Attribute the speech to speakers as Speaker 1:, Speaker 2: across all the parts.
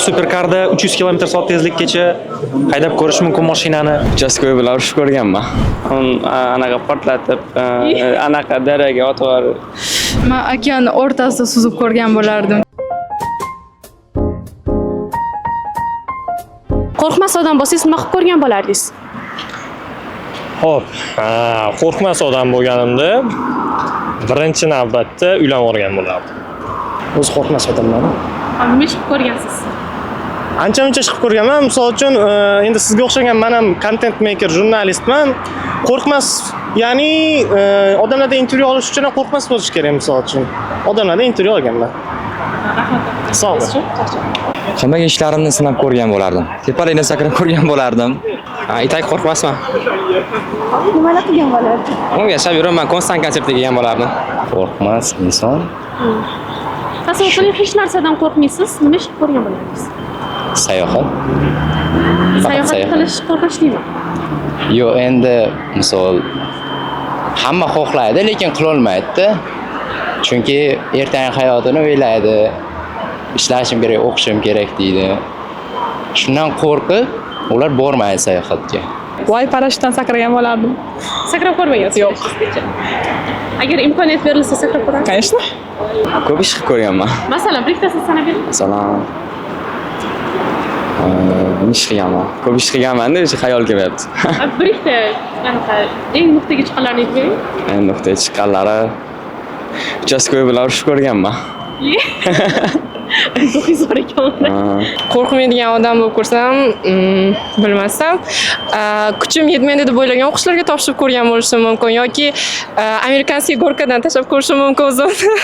Speaker 1: superkarda 300 km/soat tezlikgacha haydab ko'rish mumkin mashinani.
Speaker 2: Uchastko'y bilan urushib ko'rganman. Anaqa portlatib, anaqa daraga otib yuborib.
Speaker 3: Men okean o'rtasida suzib ko'rgan bo'lardim.
Speaker 4: Qo'rqmas odam bo'lsangiz nima qilib ko'rgan bo'lardingiz?
Speaker 5: Xo'p, qo'rqmas odam bo'lganimda birinchi navbatda uylanib olgan bo'lardim.
Speaker 1: O'zi qo'rqmas odamlar.
Speaker 4: Nima ish qilib ko'rgansiz?
Speaker 5: Ancha-muncha chiqib ko'rganman. Misol uchun, endi sizga o'xshagan men ham content maker, jurnalistman. Qo'rqmas, ya'ni odamlardan intervyu olish uchun ham qo'rqmas bo'lish kerak, misol uchun. Odamlardan intervyu olganman.
Speaker 4: Rahmat.
Speaker 5: Sog' bo'ling.
Speaker 2: Qilmagan ishlarimni sinab ko'rgan bo'lardim. Tepalikdan sakrab ko'rgan bo'lardim. Itak qo'rqmasman.
Speaker 4: Nimalar qilgan bo'lardi?
Speaker 2: Unga yashab yuraman, konstant konsertga kelgan bo'lardim.
Speaker 6: Qo'rqmas inson.
Speaker 4: Tasavvur qiling, hech narsadan qo'rqmaysiz, nima ish qilib ko'rgan bo'lardingiz?
Speaker 6: Sayohat.
Speaker 4: Sayohat qilish qo'rqinchlimi?
Speaker 6: Yo'q, endi misol hamma xohlaydi, lekin qila olmaydi. Chunki ertangi hayotini o'ylaydi. Ishlashim kerak, o'qishim kerak deydi. Shundan qo'rqib, ular bormaydi sayohatga.
Speaker 3: Voy, parashutdan sakragan bo'lardim.
Speaker 4: Sakrab ko'rmagansiz?
Speaker 3: Yo'q.
Speaker 4: Agar imkoniyat berilsa sakrab ko'rasiz?
Speaker 3: Конечно.
Speaker 2: Ko'p ish qilib ko'rganman.
Speaker 4: Masalan, bir ikkitasini sanab bering.
Speaker 2: Masalan, ish qilganman. Ko'p ish qilganman-da, o'sha xayol kelyapti.
Speaker 4: Bir ikkita anaqa eng nuqtaga chiqqanlarni aytib bering.
Speaker 2: Nuqtaga chiqqanlari uchastko'y bilan urushib ko'rganman.
Speaker 4: Ruhiy zo'r ekan.
Speaker 3: Qo'rqmaydigan odam bo'lib ko'rsam, bilmasam, kuchim yetmaydi deb o'ylagan o'qishlarga topshirib ko'rgan bo'lishim mumkin yoki amerikanskiy gorkadan tashlab ko'rishim mumkin o'zimni.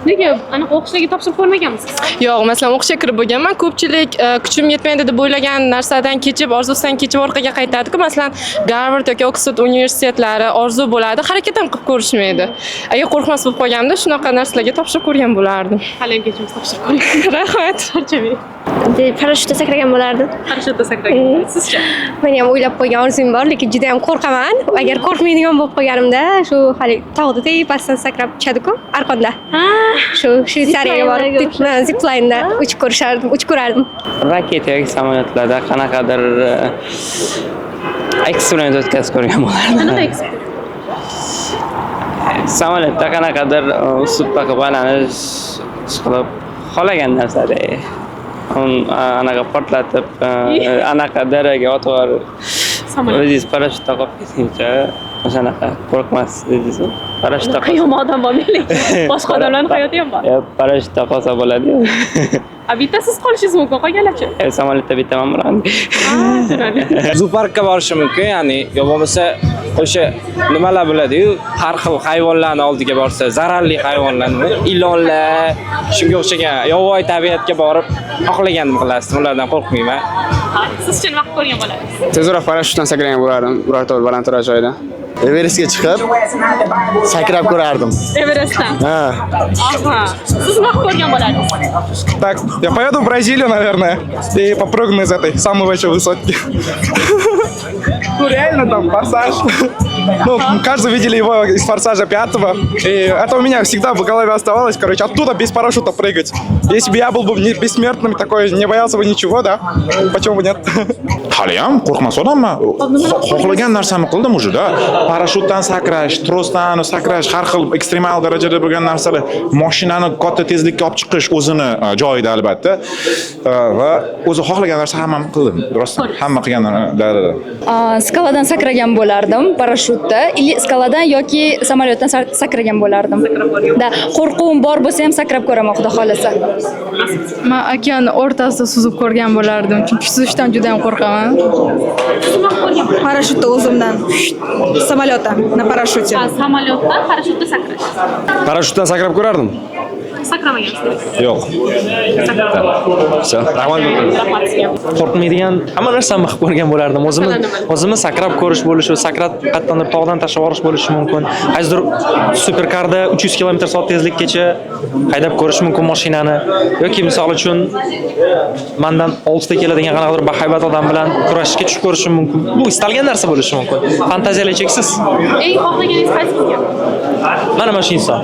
Speaker 4: Nega anaqa o'qishlarga topshirib ko'rmaganmisiz?
Speaker 3: Yo'q, masalan, o'qishga kirib bo'lganman. Ko'pchilik kuchim yetmaydi deb o'ylagan narsadan kechib, orzusidan kechib orqaga qaytadi-ku. Masalan, Garvard yoki Oksford universitetlari orzu bo'ladi, harakat ham qilib ko'rishmaydi. Agar qo'rqmas bo'lib qolganimda, shunaqa narsalarga topshirib ko'rgan bo'lardim.
Speaker 4: Hali ham kechimiz topshirib ko'ring.
Speaker 3: Rahmat.
Speaker 4: Charchamang.
Speaker 7: Parashutda sakragan bo'lardim.
Speaker 4: Parashutda sakragan. Sizcha?
Speaker 7: Men ham o'ylab qo'ygan orzum bor, lekin juda ham qo'rqaman. Agar qo'rqmaydigan bo'lib qolganimda, shu hali tog'da tepasidan sakrab tushadi-ku, arqonda. Shu Shveysariyaga borib, zipline-da uchib ko'rardim.
Speaker 2: Raketa yoki samolyotlarda qanaqadir eksperiment o'tkazib ko'rgan bo'lardim.
Speaker 4: Qanaqa eksperiment?
Speaker 2: Samolyotda qanaqadir uslubda qilib aylanish qilib xohlagan narsada anaqa portlatib, anaqa daraga otib yuborib, o'zingiz parashutda qolib ketguncha o'shanaqa qo'rqmas dedingizmi? Parashutda
Speaker 4: Yomon odam bo'lmaydi, lekin boshqa odamlarning hayoti ham bor.
Speaker 2: Parashutda qolsa bo'ladi-yu.
Speaker 4: Bittasiz qolishingiz mumkin, qolganlarchi?
Speaker 2: Samolyotda bittaman bilan.
Speaker 8: Zooparkka borishi mumkin, ya'ni yo bo'lmasa o'sha nimalar bo'ladi-yu, har xil hayvonlarning oldiga borsa, zararli hayvonlarni, ilonlar, shunga o'xshagan yovvoyi tabiatga borib, xohlaganini qilasiz. Ulardan qo'rqmayman.
Speaker 4: Sizcha nima qilib ko'rgan bo'lasiz?
Speaker 9: Tezroq parashutdan sakragan bo'lardim, birorta balandroq joyda.
Speaker 10: Everestga chiqib sakrab ko'rardim.
Speaker 4: Everestdan.
Speaker 10: Ha.
Speaker 4: Aha. Siz nima qilib ko'rgan bo'lardingiz?
Speaker 9: Так, я поеду в Бразилию, наверное, и попрыгну из этой самой большой высотки. Ну реально там форсаж. Ну, каждый видели его из «Форсажа» 5-го. И это у меня всегда в голове оставалось, короче, оттуда без парашюта прыгать. Если бы я был бы бессмертным, такой, не боялся бы ничего, да? Почему бы нет?
Speaker 11: Haliyam qo'rqmas odamman. Xohlagan narsamni qildim ujida. Parashutdan sakrash, trosdan sakrash, har xil ekstremal darajada bo'lgan narsalar, mashinani katta tezlikka olib chiqish o'zini joyida albatta. Va o'zi xohlagan narsa hammani qildim. Rostdan hamma qilganlar.
Speaker 3: Skaladan sakragan bo'lardim, parashutda, ili skaladan yoki samolyotdan sakragan bo'lardim. Da, qo'rquvim bor bo'lsa ham sakrab ko'raman, xudo xolasa. Men okean o'rtasida suzib ko'rgan bo'lardim, chunki suzishdan juda ham qo'rqaman.
Speaker 7: Parashutda o'zimdan samolyotdan na parashuте.
Speaker 4: Samolyotdan parashutda sakrash.
Speaker 5: Parashutdan sakrab ko'rardim.
Speaker 4: Sakramagansiz?
Speaker 5: Yo'q.
Speaker 4: Rahmat sizga.
Speaker 1: Qo'rqmaydigan hamma narsani qilib ko'rgan bo'lardim. O'zimiz sakrab ko'rish bo'lishi, sakrab qatdan tog'dan tashlab yuborish bo'lishi mumkin. Qaysidir superkarda 300 km/soat tezlikgacha haydab ko'rish mumkin mashinani yoki misol uchun mendan oltita keladigan qanaqadir bahaybat odam bilan kurashishga tushib ko'rishim mumkin. Bu istalgan narsa bo'lishi mumkin. Fantaziyalar cheksiz.
Speaker 4: Eng xohlaganingiz qaysi bo'lgan?
Speaker 1: Mana shu inson.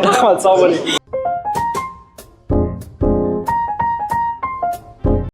Speaker 1: Rahmat, sog' bo'ling.